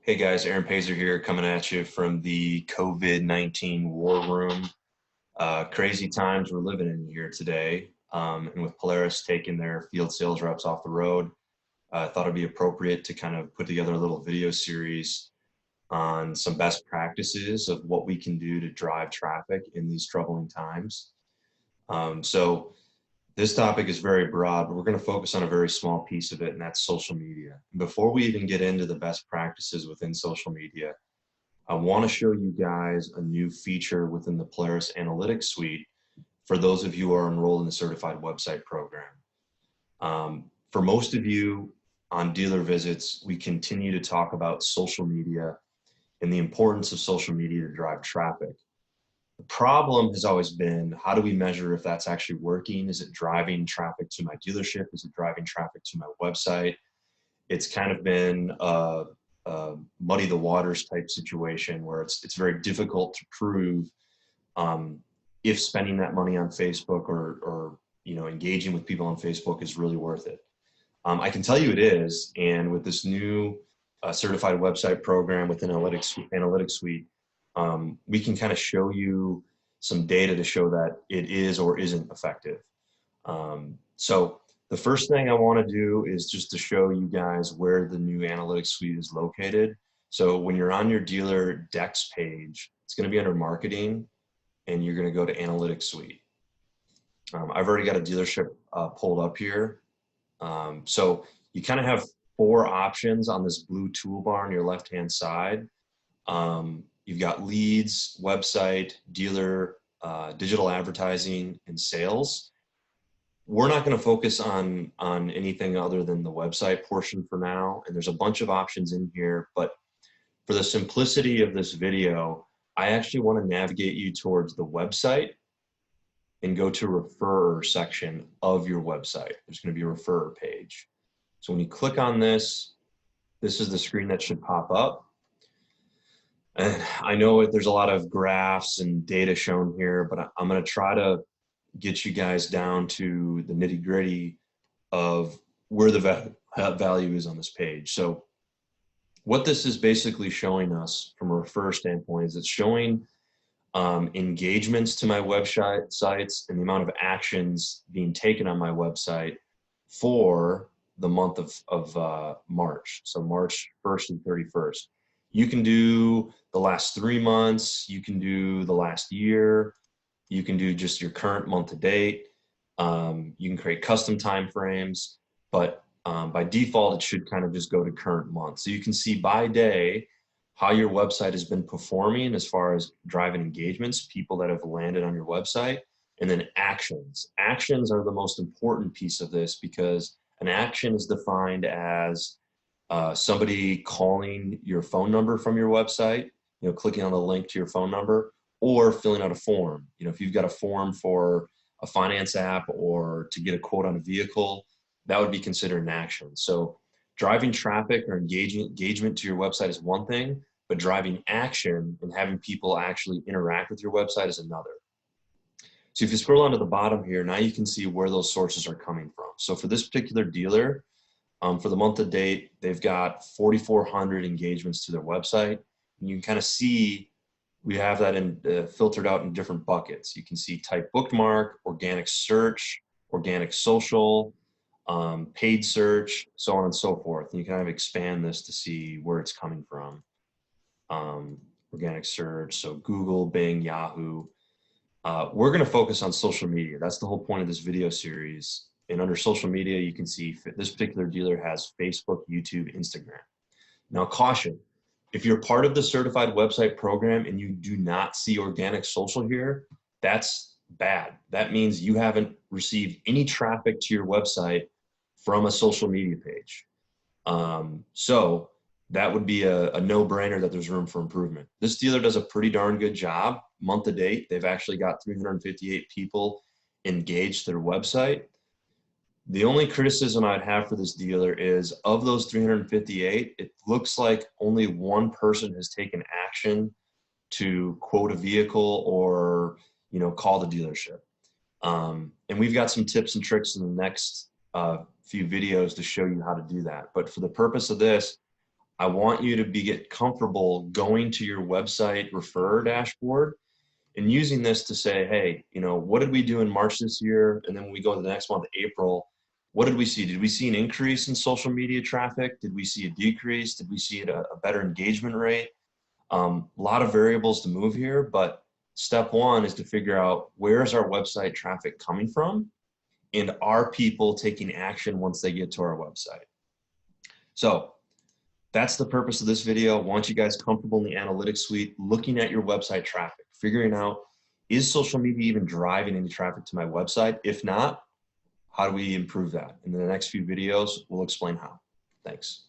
Hey guys, Aaron Pazer here coming at you from the COVID-19 war room. Crazy times we're living in here today. And with Polaris taking their field sales reps off the road, I thought it'd be appropriate to kind of put together a little video series on some best practices of what we can do to drive traffic in these troubling times. So this topic is very broad, but we're going to focus on a very small piece of it, and that's social media. Before we even get into the best practices within social media, I want to show you guys a new feature within the Polaris Analytics Suite for those of you who are enrolled in the Certified Website Program. For most of you on dealer visits, we continue to talk about social media and the importance of social media to drive traffic. The problem has always been, how do we measure if that's actually working? Is it driving traffic to my dealership? Is it driving traffic to my website? It's kind of been a muddy the waters type situation where it's very difficult to prove if spending that money on Facebook or engaging with people on Facebook is really worth it. I can tell you it is, and with this new certified website program within Analytics Suite, we can kind of show you some data to show that it is or isn't effective. So the first thing I want to do is just to show you guys where the new Analytics Suite is located. So when you're on your dealer decks page, it's going to be under marketing, and you're going to go to Analytics Suite. I've already got a dealership pulled up here. So you kind of have four options on this blue toolbar on your left-hand side. You've got leads, website, dealer, digital advertising, and sales. We're not going to focus on anything other than the website portion for now. And there's a bunch of options in here, but for the simplicity of this video, I actually want to navigate you towards the website and go to referrer section of your website. There's going to be a referrer page. So when you click on this, this is the screen that should pop up. And I know there's a lot of graphs and data shown here, but I'm going to try to get you guys down to the nitty gritty of where the value is on this page. So what this is basically showing us from a refer standpoint is it's showing engagements to my website sites and the amount of actions being taken on my website for the month of March. So March 1st and 31st. You can do the last 3 months, you can do the last year, you can do just your current month to date. You can create custom timeframes, but by default, it should kind of just go to current month. So you can see by day how your website has been performing as far as driving engagements, people that have landed on your website, and then actions. Actions are the most important piece of this because an action is defined as somebody calling your phone number from your website, clicking on the link to your phone number, or filling out a form. If you've got a form for a finance app or to get a quote on a vehicle, that would be considered an action. So driving traffic or engagement to your website is one thing, but driving action and having people actually interact with your website is another. So if you scroll down to the bottom here, now you can see where those sources are coming from. So for this particular dealer, for the month to date, they've got 4,400 engagements to their website. And you can kind of see we have that filtered out in different buckets. You can see type bookmark, organic search, organic social, paid search, so on and so forth. And you kind of expand this to see where it's coming from. Organic search, so Google, Bing, Yahoo. We're going to focus on social media. That's the whole point of this video series. And under social media, you can see this particular dealer has Facebook, YouTube, Instagram. Now, caution. If you're part of the certified website program and you do not see organic social here, that's bad. That means you haven't received any traffic to your website from a social media page. So that would be a no-brainer that there's room for improvement. This dealer does a pretty darn good job. Month to date, they've actually got 358 people engaged to their website. The only criticism I'd have for this dealer is of those 358, it looks like only one person has taken action to quote a vehicle or, call the dealership. And we've got some tips and tricks in the next few videos to show you how to do that. But for the purpose of this, I want you to get comfortable going to your website refer dashboard and using this to say, hey, you know, what did we do in March this year? And then when we go to the next month, April, what did we see? Did we see an increase in social media traffic? Did we see a decrease? Did we see a better engagement rate? A lot of variables to move here, but step one is to figure out where is our website traffic coming from, and are people taking action once they get to our website? So that's the purpose of this video. I want you guys comfortable in the analytics suite, looking at your website traffic, figuring out, is social media even driving any traffic to my website? If not, how do we improve that? In the next few videos, we'll explain how. Thanks.